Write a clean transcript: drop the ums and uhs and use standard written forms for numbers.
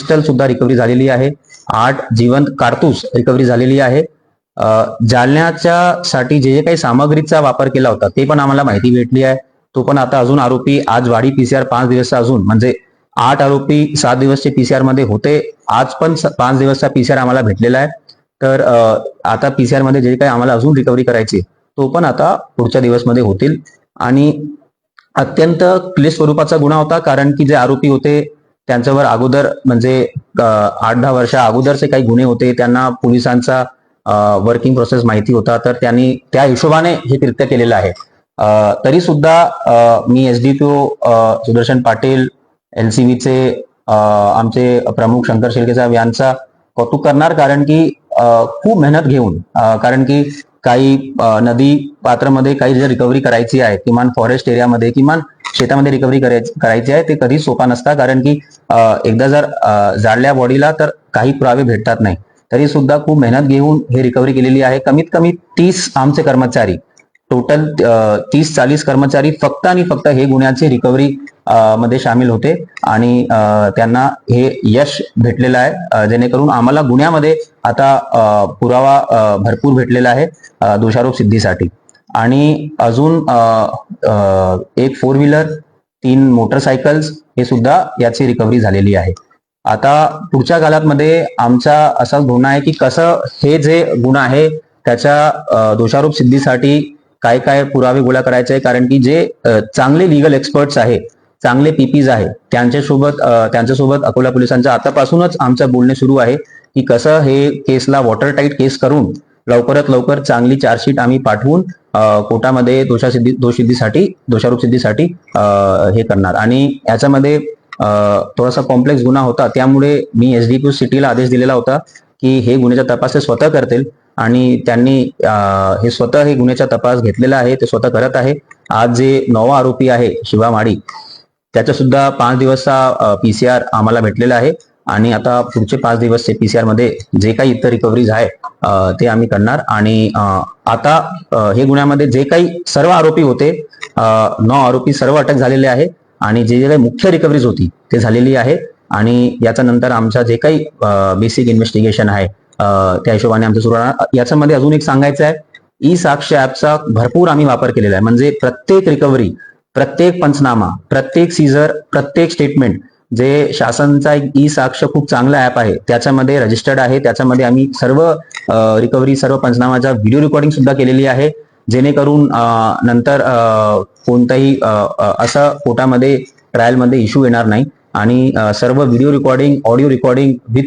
Pistol सुद्धा recovery झालेली आहे. 8 जिवंत कारतूस रिकव्हरी झालेली आहे. जालन्याच्या साठी जे काही सामग्रीचा वापर केला होता ते पण आम्हाला माहिती भेटली आहे. तो पण आता अजून आरोपी आज वाढी पीसीआर 5 दिवसचा अजून म्हणजे 8 आरोपी 7 दिवसचे पीसीआर मध्ये होते. आज पण 5 दिवसचा पीसीआर आम्हाला भेटलेला आहे. तर आता पीसीआर मध्ये जे काही आम्हाला अजून रिकव्हरी करायची तो पण आता पुढच्या दिवसमध्ये होतील. आणि अत्यंत क्लिष्ट स्वरूपाचा गुन्हा होता, कारण की जे आरोपी होते त्यांच्यावर अगोदर म्हणजे 8-10 वर्षा अगोदरचे काही गुन्हे होते. त्यांना पोलिसांचा वर्किंग प्रोसेस माहिती होता, तर त्यांनी त्या हिशोबाने हे कृत्य केलेलं आहे. तरी सुद्धा मी एसडीपीओ सुदर्शन पाटील, एलसीबीचे आमचे प्रमुख शंकर शेळके यांचा कौतुक करणार, कारण की खूप मेहनत घेऊन कारण की काही नदी पात्रामध्ये काही जे रिकव्हरी करायची आहे, किमान फॉरेस्ट एरियामध्ये किमान शेतामध्ये रिकव्हरी करायची आहे, ते कधीच सोपा नसतं. कारण की एकदा जर जाळल्या बॉडीला तर काही पुरावे भेटतात नाही. तरी सुद्धा खूप मेहनत घेऊन हे रिकव्हरी केलेली आहे. कमीत कमी 30 आमचे कर्मचारी, टोटल 30-40 कर्मचारी फक्त आणि फक्त हे गुन्ह्याचे रिकव्हरी मध्ये सामील होते आणि त्यांना हे यश भेटलेलं आहे, जेणेकरून आम्हाला गुन्ह्यामध्ये आता पुरावा भरपूर भेटलेला आहे दोषारोप सिद्धीसाठी. आणि अजून एक 4 व्हीलर, 3 मोटरसायकल्स हे सुद्धा याची रिकव्हरी झालेली आहे. आता पुढच्या काळामध्ये आमचा असाच धोरण आहे की कसं हे जे गुन्हा आहे त्याच्या दोषारोप सिद्धीसाठी काय काय पुरावे गोळा करायचे आहे, कारण की जे चांगले लिगल एक्सपर्ट्स आहे, चांगले पीपीज आहे, त्यांच्यासोबत अकोला पोलिसांच्या आतापासूनच आमचं बोलणे सुरू आहे की कसं हे केसला वॉटर टाईट केस करून लवकरात लवकर चांगली चार्जशीट आम्ही पाठवून कोर्टामध्ये दोषारोप सिद्धीसाठी हे करणार. आणि याच्यामध्ये थोडासा कॉम्प्लेक्स गुन्हा होता, त्यामुळे मी एसडीपीओ सिटीला आदेश दिलेला होता की हे गुन्ह्याचा तपास ते स्वतः करतील, आणि त्यांनी हे स्वतः हे गुन्ह्याचा तपास घेतलेला आहे, ते स्वतः करत आहे. आज जे 9वा आरोपी आहे शिवा माडी, त्याचा सुद्धा 5 दिवसचा पीसीआर आम्हाला भेटलेला आहे. आणि आता पुढचे 5 दिवसचे पीसीआर मध्ये जे काही इतर रिकव्हरीज आहे ते आम्ही करणार. आणि आता हे गुन्ह्यामध्ये जे काही सर्व आरोपी होते, 9 आरोपी सर्व अटक झालेले आहे, आणि जे काही मुख्य रिकव्हरीज होती ते झालेली आहे. आणि याच्या नंतर आमचा जे काही बेसिक इन्व्हेस्टिगेशन आहे त्या हिशोबाने आमचं सुरू राहणार. याच्यामध्ये अजून एक सांगायचं आहे, ई साक्ष ऍपचा भरपूर आम्ही वापर केलेला आहे. म्हणजे प्रत्येक रिकव्हरी, प्रत्येक पंचनामा, प्रत्येक सीझर, प्रत्येक स्टेटमेंट जे शासनचा एक ई साक्ष खूप चांगला ऍप आहे त्याच्यामध्ये रजिस्टर्ड आहे. त्याच्यामध्ये आम्ही सर्व रिकव्हरी, सर्व पंचनामाचा व्हिडिओ रेकॉर्डिंग सुद्धा केलेली आहे, जेणेकरून नंतर कोणताही असं कोर्टामध्ये ट्रायलमध्ये इश्यू येणार नाही. आणि सर्व video recording, audio recording with